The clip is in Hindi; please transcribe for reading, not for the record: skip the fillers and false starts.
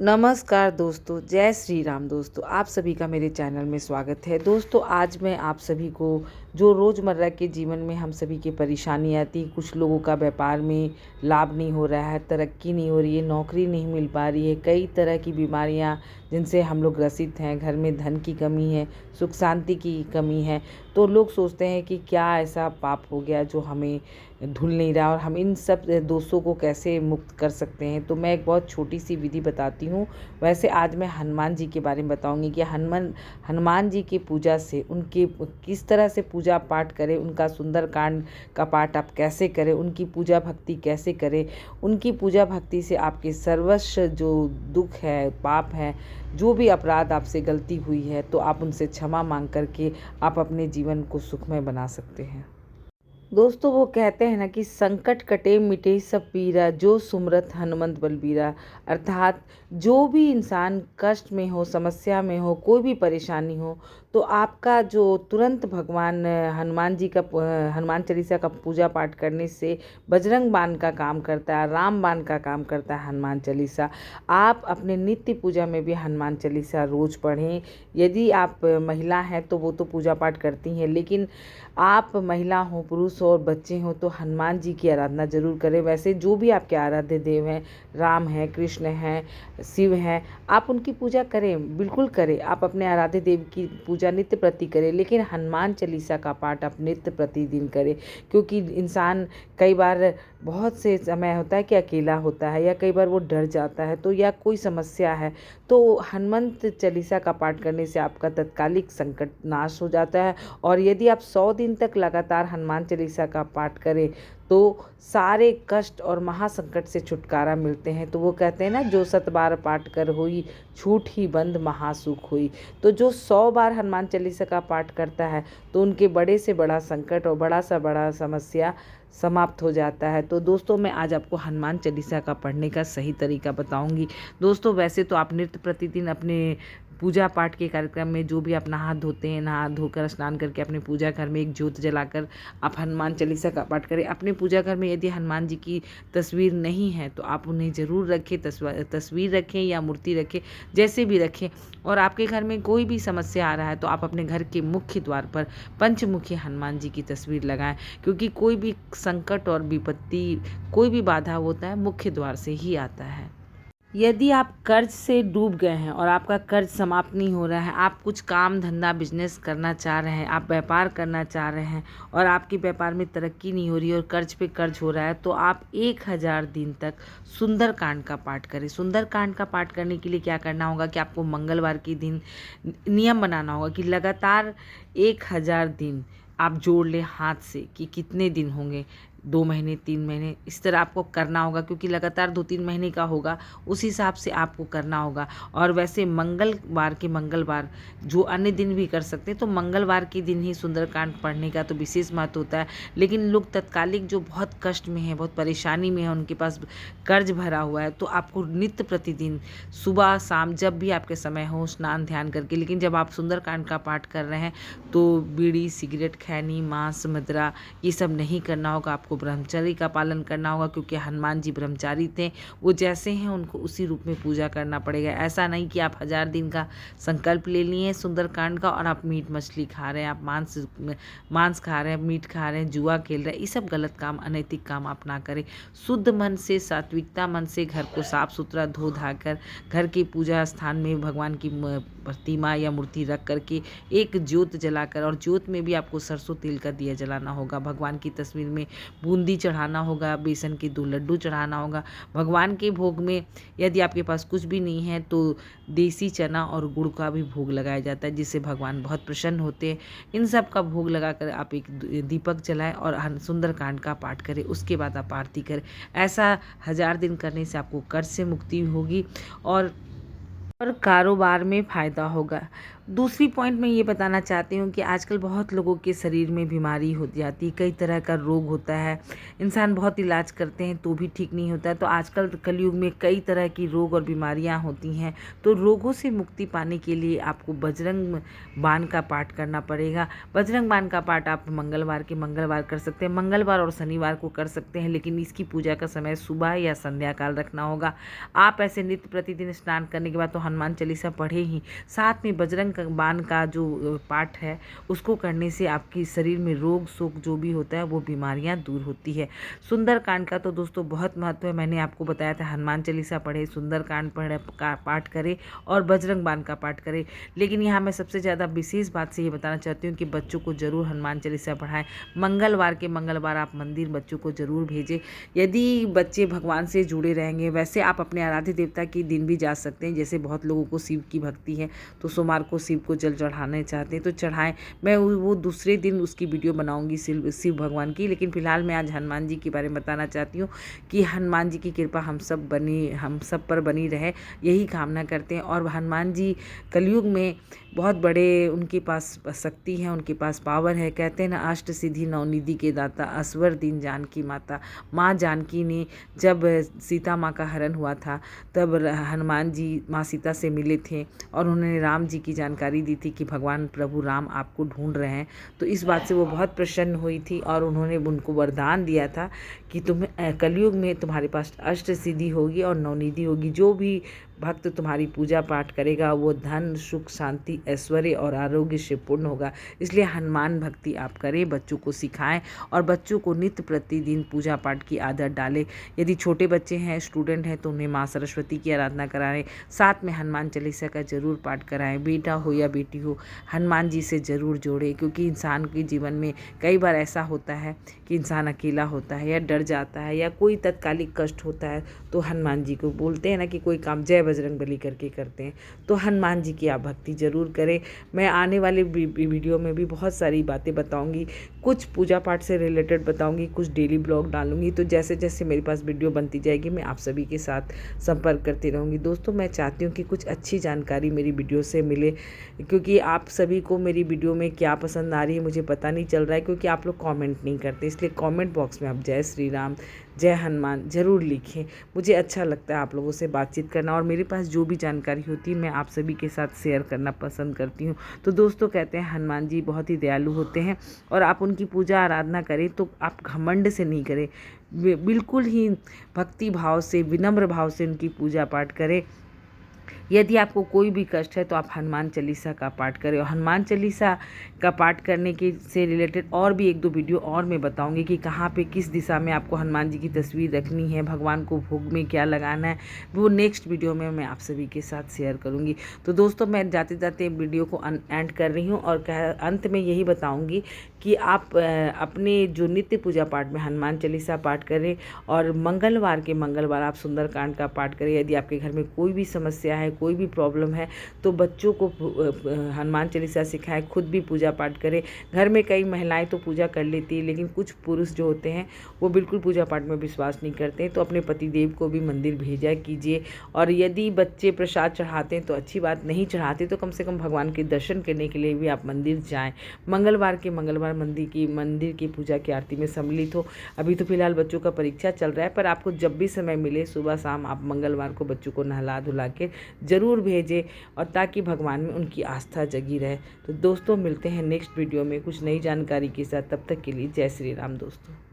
नमस्कार दोस्तों, जय श्री राम। दोस्तों, आप सभी का मेरे चैनल में स्वागत है। दोस्तों, आज मैं आप सभी को जो रोज़मर्रा के जीवन में हम सभी की परेशानी आती है, कुछ लोगों का व्यापार में लाभ नहीं हो रहा है, तरक्की नहीं हो रही है, नौकरी नहीं मिल पा रही है, कई तरह की बीमारियां जिनसे हम लोग ग्रसित हैं, घर में धन की कमी है, सुख शांति की कमी है। तो लोग सोचते हैं कि क्या ऐसा पाप हो गया जो हमें धुल नहीं रहा और हम इन सब दोषों को कैसे मुक्त कर सकते हैं। तो मैं एक बहुत छोटी सी विधि बताती हूँ। वैसे आज मैं हनुमान जी के बारे में बताऊंगी कि हनुमान जी की पूजा से उनके किस तरह से पूजा पाठ करें, उनका सुंदरकांड का पाठ आप कैसे करें, उनकी पूजा भक्ति कैसे करें। उनकी पूजा भक्ति से आपके सर्वस्व जो दुख है, पाप है, जो भी अपराध आपसे गलती हुई है, तो आप उनसे क्षमा मांग करके आप अपने जीवन को सुखमय बना सकते हैं। दोस्तों, वो कहते हैं ना कि संकट कटे मिटे सब पीरा, जो सुमरत हनुमंत बलबीरा। अर्थात जो भी इंसान कष्ट में हो, समस्या में हो, कोई भी परेशानी हो, तो आपका जो तुरंत भगवान हनुमान जी का हनुमान चालीसा का पूजा पाठ करने से बजरंग बाण का काम करता है, राम बाण का काम करता है हनुमान चालीसा। आप अपने नित्य पूजा में भी हनुमान चालीसा रोज़ पढ़ें। यदि आप महिला हैं तो वो तो पूजा पाठ करती हैं, लेकिन आप महिला हो, पुरुष हो और बच्चे हों तो हनुमान जी की आराधना जरूर करें। वैसे जो भी आपके आराध्य देव हैं, राम हैं, कृष्ण हैं, शिव हैं, आप उनकी पूजा करें, बिल्कुल करें। आप अपने आराध्य देव की पूजा नित्य प्रति करें, लेकिन हनुमान चालीसा का पाठ आप नित्य प्रतिदिन करें। क्योंकि इंसान कई बार बहुत से समय होता है कि अकेला होता है, या कई बार वो डर जाता है, तो या कोई समस्या है, तो हनुमंत चालीसा का पाठ करने से आपका तत्कालिक संकट नाश हो जाता है। और यदि आप 100 दिन तक लगातार हनुमान चालीसा का पाठ करें तो सारे कष्ट और महासंकट से छुटकारा मिलते हैं। तो वो कहते हैं ना, जो 100 बार पाठ कर होई, छूट ही बंद महासुख हुई। तो जो 100 बार हनुमान चालीसा का पाठ करता है तो उनके बड़े से बड़ा संकट और बड़ा सा बड़ा समस्या समाप्त हो जाता है। तो दोस्तों, मैं आज आपको हनुमान चालीसा का पढ़ने का सही तरीका बताऊंगी। दोस्तों, वैसे तो आप नित्य प्रतिदिन अपने पूजा पाठ के कार्यक्रम में जो भी आप नहा धोते हैं, नहा धोकर स्नान करके अपने पूजा घर में एक ज्योत जलाकर आप हनुमान चालीसा का पाठ करें। अपने पूजा घर में यदि हनुमान जी की तस्वीर नहीं है तो आप उन्हें ज़रूर रखें, तस्वीर रखें या मूर्ति रखें, जैसे भी रखें। और आपके घर में कोई भी समस्या आ रहा है तो आप अपने घर के मुख्य द्वार पर पंचमुखी हनुमान जी की तस्वीर लगाएं। क्योंकि कोई भी संकट और विपत्ति, कोई भी बाधा होता है, मुख्य द्वार से ही आता है। यदि आप कर्ज से डूब गए हैं और आपका कर्ज समाप्त नहीं हो रहा है, आप कुछ काम धंधा बिजनेस करना चाह रहे हैं, आप व्यापार करना चाह रहे हैं और आपके व्यापार में तरक्की नहीं हो रही है और कर्ज पे कर्ज हो रहा है, तो आप 1000 दिन तक सुंदरकांड का पाठ करें। सुंदरकांड का पाठ करने के लिए क्या करना होगा कि आपको मंगलवार के दिन नियम बनाना होगा कि लगातार 1000 दिन आप जोड़ लें हाथ से कि कितने दिन होंगे, 2 महीने, 3 महीने, इस तरह आपको करना होगा। क्योंकि लगातार 2-3 महीने का होगा, उस हिसाब से आपको करना होगा। और वैसे मंगलवार जो अन्य दिन भी कर सकते हैं, तो मंगलवार के दिन ही सुंदरकांड पढ़ने का तो विशेष महत्व होता है। लेकिन लोग तत्कालिक जो बहुत कष्ट में हैं, बहुत परेशानी में है, उनके पास कर्ज भरा हुआ है, तो आपको नित्य प्रतिदिन सुबह शाम जब भी आपके समय हो स्नान ध्यान करके, लेकिन जब आप सुंदरकांड का पाठ कर रहे हैं तो बीड़ी, सिगरेट, खैनी, मांस, मदिरा ये सब नहीं करना होगा। आपको ब्रह्मचर्य का पालन करना होगा, क्योंकि हनुमान जी ब्रह्मचारी थे। वो जैसे हैं उनको उसी रूप में पूजा करना पड़ेगा। ऐसा नहीं कि आप 1000 दिन का संकल्प ले लिए सुंदरकांड का और आप मीट मछली खा रहे हैं, आप मांस खा रहे हैं, मीट खा रहे हैं, जुआ खेल रहे हैं। ये सब गलत काम, अनैतिक काम आप ना करें। शुद्ध मन से, सात्विकता मन से घर को साफ सुथरा धो धाकर घर के पूजा स्थान में भगवान की प्रतिमा या मूर्ति रख करके एक ज्योत जलाकर, और ज्योत में भी आपको सरसों तेल का दिया जलाना होगा। भगवान की तस्वीर में बूंदी चढ़ाना होगा, बेसन के 2 लड्डू चढ़ाना होगा। भगवान के भोग में यदि आपके पास कुछ भी नहीं है तो देसी चना और गुड़ का भी भोग लगाया जाता है, जिससे भगवान बहुत प्रसन्न होते हैं। इन सब का भोग लगाकर आप एक दीपक जलाएं और सुंदरकांड का पाठ करें। उसके बाद आप आरती करें। ऐसा 1000 दिन करने से आपको कर्ज से मुक्ति होगी और कारोबार में फ़ायदा होगा। दूसरी पॉइंट मैं ये बताना चाहती हूँ कि आजकल बहुत लोगों के शरीर में बीमारी हो जाती है, कई तरह का रोग होता है, इंसान बहुत इलाज करते हैं तो भी ठीक नहीं होता है। तो आजकल कलयुग में कई तरह की रोग और बीमारियाँ होती हैं, तो रोगों से मुक्ति पाने के लिए आपको बजरंग बाण का पाठ करना पड़ेगा। बजरंग बाण का पाठ आप मंगलवार के मंगलवार कर सकते हैं, मंगलवार और शनिवार को कर सकते हैं, लेकिन इसकी पूजा का समय सुबह या संध्या काल रखना होगा। आप ऐसे नित्य प्रतिदिन स्नान करने के बाद तो हनुमान चालीसा पढ़े ही, साथ में बजरंग बाण का जो पाठ है उसको करने से आपकी शरीर में रोग शोक जो भी होता है वो बीमारियां दूर होती है। सुंदरकांड का तो दोस्तों बहुत महत्व है, मैंने आपको बताया था हनुमान चालीसा पढ़े, सुंदरकांड पढ़े का पाठ करें और बजरंग बाण का पाठ करें। लेकिन यहाँ मैं सबसे ज़्यादा विशेष बात से ये बताना चाहती हूँ कि बच्चों को ज़रूर हनुमान चालीसा पढ़ाएं। मंगलवार के मंगलवार आप मंदिर बच्चों को ज़रूर भेजें। यदि बच्चे भगवान से जुड़े रहेंगे, वैसे आप अपने आराध्य देवता के दिन भी जा सकते हैं। जैसे बहुत लोगों को शिव की भक्ति है तो सोमवार को शिव को जल चढ़ाने चाहते हैं तो चढ़ाएं। मैं वो दूसरे दिन उसकी वीडियो बनाऊंगी शिव भगवान की, लेकिन फिलहाल मैं आज हनुमान जी के बारे में बताना चाहती हूँ कि हनुमान जी की कृपा हम सब पर बनी रहे, यही कामना करते हैं। और हनुमान जी कलयुग में बहुत बड़े उनके पास शक्ति है, उनके पास पावर है। कहते हैं ना, अष्ट सिद्धि नवनिधि के दाता, असवर दीन जानकी माता। माँ जानकी ने जब सीता माँ का हरण हुआ था तब हनुमान जी माँ सीता से मिले थे और उन्होंने राम जी की जानकारी दी थी कि भगवान प्रभु राम आपको ढूंढ रहे हैं। तो इस बात से वो बहुत प्रसन्न हुई थी और उन्होंने उनको वरदान दिया था कि तुम्हें कलयुग में तुम्हारे पास अष्ट सिद्धि होगी और नवनिधि होगी। जो भी भक्त तुम्हारी पूजा पाठ करेगा वो धन सुख शांति ऐश्वर्य और आरोग्य से पूर्ण होगा। इसलिए हनुमान भक्ति आप करें, बच्चों को सिखाएं और बच्चों को नित्य प्रतिदिन पूजा पाठ की आदत डालें। यदि छोटे बच्चे हैं, स्टूडेंट हैं, तो उन्हें माँ सरस्वती की आराधना कराएं, साथ में हनुमान चालीसा का जरूर पाठ कराएं। बेटा हो या बेटी हो, हनुमान जी से ज़रूर जोड़ें, क्योंकि इंसान के जीवन में कई बार ऐसा होता है कि इंसान अकेला होता है या डर जाता है या कोई तत्कालिक कष्ट होता है, तो हनुमान जी को बोलते हैं ना कि कोई काम जय बजरंगबली करके करते हैं, तो हनुमान जी की आप भक्ति ज़रूर करें। मैं आने वाले वीडियो में भी बहुत सारी बातें बताऊंगी, कुछ पूजा पाठ से रिलेटेड बताऊंगी, कुछ डेली ब्लॉग डालूंगी। तो जैसे जैसे मेरे पास वीडियो बनती जाएगी मैं आप सभी के साथ संपर्क करती रहूंगी। दोस्तों, मैं चाहती हूँ कि कुछ अच्छी जानकारी मेरी वीडियो से मिले, क्योंकि आप सभी को मेरी वीडियो में क्या पसंद आ रही है मुझे पता नहीं चल रहा है, क्योंकि आप लोग कमेंट नहीं करते। इसलिए कमेंट बॉक्स में आप जय श्री राम, जय हनुमान ज़रूर लिखें। मुझे अच्छा लगता है आप लोगों से बातचीत करना और मेरे पास जो भी जानकारी होती है मैं आप सभी के साथ शेयर करना पसंद करती हूँ। तो दोस्तों, कहते हैं हनुमान जी बहुत ही दयालु होते हैं और आप उनकी पूजा आराधना करें तो आप घमंड से नहीं करें, बिल्कुल ही भक्ति भाव से, विनम्र भाव से उनकी पूजा पाठ करें। यदि आपको कोई भी कष्ट है तो आप हनुमान चालीसा का पाठ करें। और हनुमान चालीसा का पाठ करने के से रिलेटेड और भी 1-2 वीडियो और मैं बताऊंगी कि कहाँ पे किस दिशा में आपको हनुमान जी की तस्वीर रखनी है, भगवान को भोग में क्या लगाना है, वो नेक्स्ट वीडियो में मैं आप सभी के साथ शेयर करूँगी। तो दोस्तों, मैं जाते जाते वीडियो को एंड कर रही हूँ और अंत में यही बताऊँगी कि आप अपने जो नित्य पूजा पाठ में हनुमान चालीसा पाठ करें और मंगलवार के मंगलवार आप सुंदरकांड का पाठ करें। यदि आपके घर में कोई भी समस्या है, कोई भी प्रॉब्लम है, तो बच्चों को हनुमान चालीसा सिखाएं, खुद भी पूजा पाठ करें। घर में कई महिलाएं तो पूजा कर लेती है, लेकिन कुछ पुरुष जो होते हैं वो बिल्कुल पूजा पाठ में विश्वास नहीं करते, तो अपने पतिदेव को भी मंदिर भेजा कीजिए। और यदि बच्चे प्रसाद चढ़ाते हैं तो अच्छी बात, नहीं चढ़ाते तो कम से कम भगवान के दर्शन करने के लिए भी आप मंदिर जाएँ। मंगलवार के मंगलवार मंदिर की पूजा की आरती में सम्मिलित हो। अभी तो फिलहाल बच्चों का परीक्षा चल रहा है, पर आपको जब भी समय मिले सुबह शाम आप मंगलवार को बच्चों को नहला धुला के ज़रूर भेजें, और ताकि भगवान में उनकी आस्था जगी रहे। तो दोस्तों, मिलते हैं नेक्स्ट वीडियो में कुछ नई जानकारी के साथ। तब तक के लिए जय श्री राम दोस्तों।